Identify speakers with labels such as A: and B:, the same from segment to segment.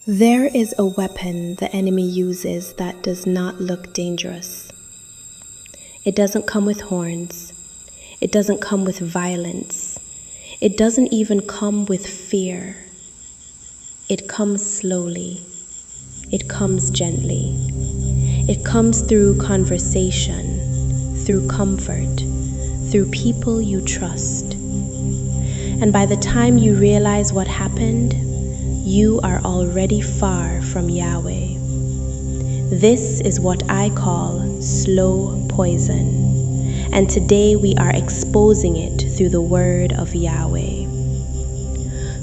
A: There is a weapon the enemy uses that does not look dangerous. It doesn't come with horns. It doesn't come with violence. It doesn't even come with fear. It comes slowly. It comes gently. It comes through conversation, through comfort, through people you trust. And by the time you realize what happened, you are already far from Yahweh. This is what I call slow poison, and today we are exposing it through the word of Yahweh.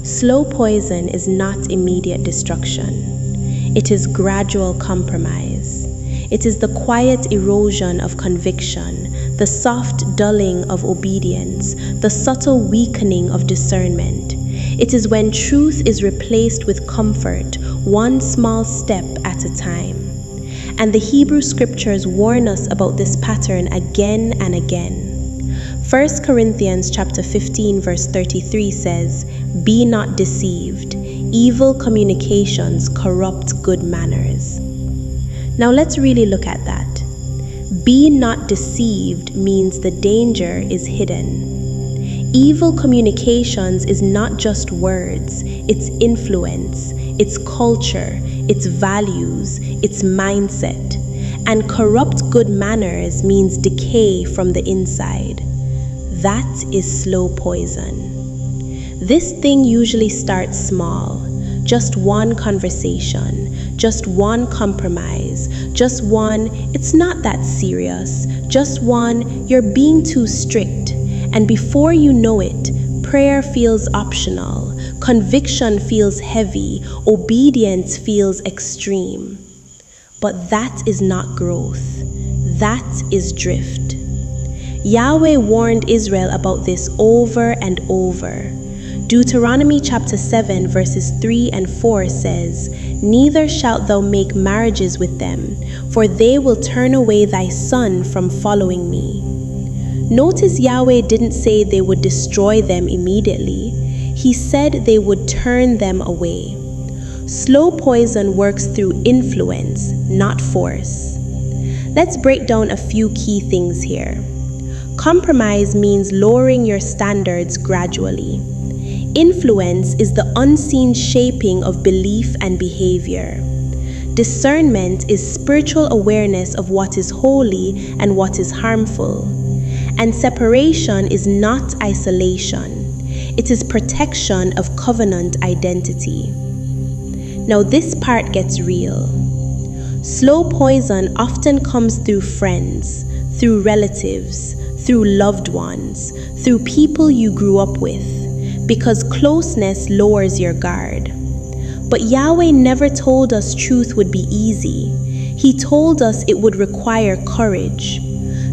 A: Slow poison is not immediate destruction. It is gradual compromise. It is the quiet erosion of conviction, the soft dulling of obedience, the subtle weakening of discernment. It is when truth is replaced with comfort, one small step at a time. And the Hebrew scriptures warn us about this pattern again and again. 1 Corinthians chapter 15 verse 33 says, "Be not deceived. Evil communications corrupt good manners." Now let's really look at that. Be not deceived means the danger is hidden. Evil communications is not just words, it's influence, it's culture, it's values, it's mindset. And corrupt good manners means decay from the inside. That is slow poison. This thing usually starts small, just one conversation, just one compromise, just one, it's not that serious, just one, you're being too strict. And before you know it, prayer feels optional, conviction feels heavy, obedience feels extreme. But that is not growth. That is drift. Yahweh warned Israel about this over and over. Deuteronomy chapter 7 verses 3 and 4 says, "Neither shalt thou make marriages with them, for they will turn away thy son from following me." Notice Yahweh didn't say they would destroy them immediately. He said they would turn them away. Slow poison works through influence, not force. Let's break down a few key things here. Compromise means lowering your standards gradually. Influence is the unseen shaping of belief and behavior. Discernment is spiritual awareness of what is holy and what is harmful. And separation is not isolation. It is protection of covenant identity. Now this part gets real. Slow poison often comes through friends, through relatives, through loved ones, through people you grew up with, because closeness lowers your guard. But Yahweh never told us truth would be easy. He told us it would require courage.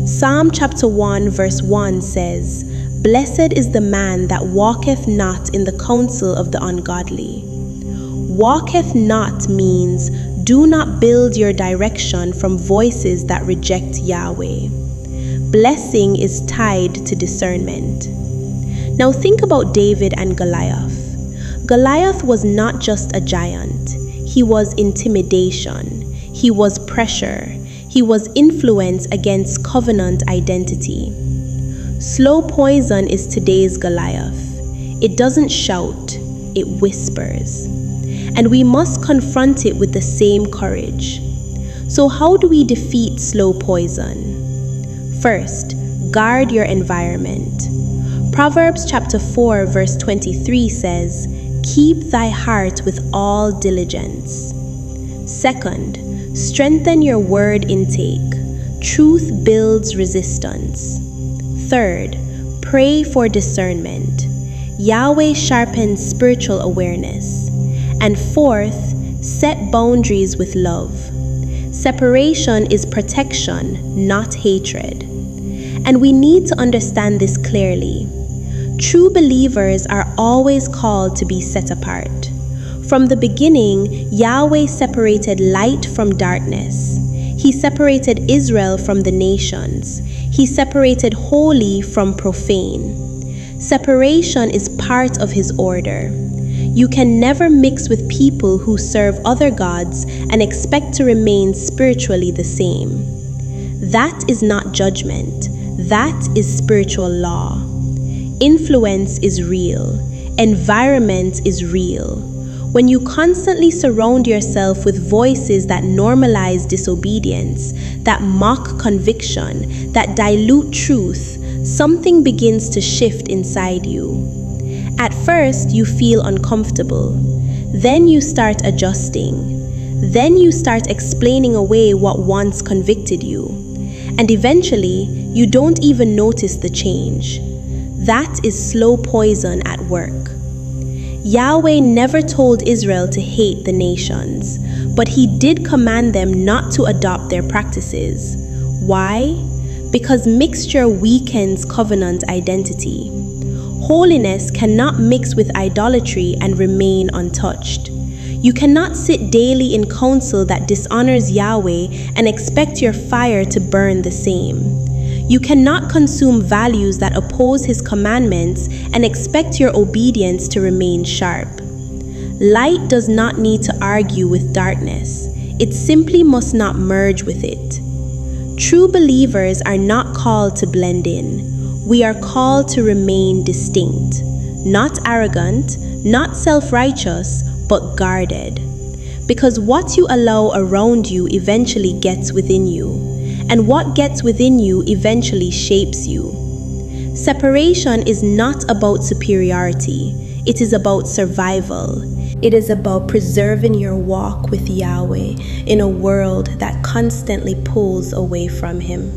A: Psalm chapter 1 verse 1 says, "Blessed is the man that walketh not in the counsel of the ungodly." Walketh not means do not build your direction from voices that reject Yahweh. Blessing is tied to discernment. Now think about David and Goliath. Goliath was not just a giant. He was intimidation. He was pressure. He was influence against covenant identity. Slow poison is today's Goliath. It doesn't shout, it whispers. And we must confront it with the same courage. So how do we defeat slow poison? First, guard your environment. Proverbs chapter 4 verse 23 says, "Keep thy heart with all diligence." Second, strengthen your word intake. Truth builds resistance. Third, pray for discernment. Yahweh sharpens spiritual awareness. And fourth, set boundaries with love. Separation is protection, not hatred. And we need to understand this clearly. True believers are always called to be set apart. From the beginning, Yahweh separated light from darkness. He separated Israel from the nations. He separated holy from profane. Separation is part of his order. You can never mix with people who serve other gods and expect to remain spiritually the same. That is not judgment. That is spiritual law. Influence is real. Environment is real. When you constantly surround yourself with voices that normalize disobedience, that mock conviction, that dilute truth, something begins to shift inside you. At first, you feel uncomfortable. Then you start adjusting. Then you start explaining away what once convicted you. And eventually, you don't even notice the change. That is slow poison at work. Yahweh never told Israel to hate the nations, but he did command them not to adopt their practices. Why? Because mixture weakens covenant identity. Holiness cannot mix with idolatry and remain untouched. You cannot sit daily in counsel that dishonors Yahweh and expect your fire to burn the same. You cannot consume values that oppose his commandments and expect your obedience to remain sharp. Light does not need to argue with darkness. It simply must not merge with it. True believers are not called to blend in. We are called to remain distinct, not arrogant, not self-righteous, but guarded. Because what you allow around you eventually gets within you, and what gets within you eventually shapes you. Separation is not about superiority, it is about survival. It is about preserving your walk with Yahweh in a world that constantly pulls away from him.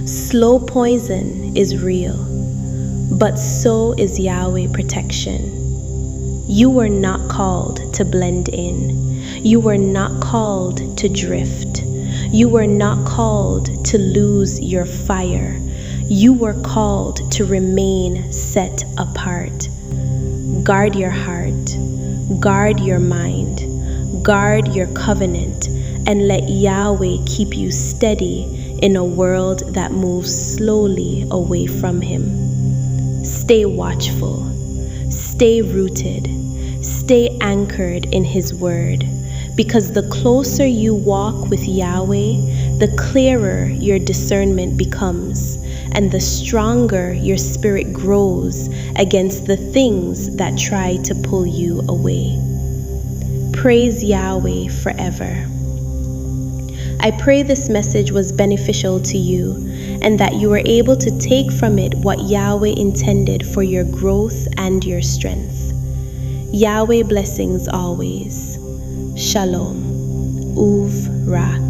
A: Slow poison is real, but so is Yahweh protection. You were not called to blend in. You were not called to drift. You were not called to lose your fire. You were called to remain set apart. Guard your heart. Guard your mind. Guard your covenant, and let Yahweh keep you steady in a world that moves slowly away from him. Stay watchful. Stay rooted. Stay anchored in his word, because the closer you walk with Yahweh, the clearer your discernment becomes, and the stronger your spirit grows against the things that try to pull you away. Praise Yahweh forever. I pray this message was beneficial to you, and that you were able to take from it what Yahweh intended for your growth and your strength. Yahweh blessings always. Shalom. Uv Ra.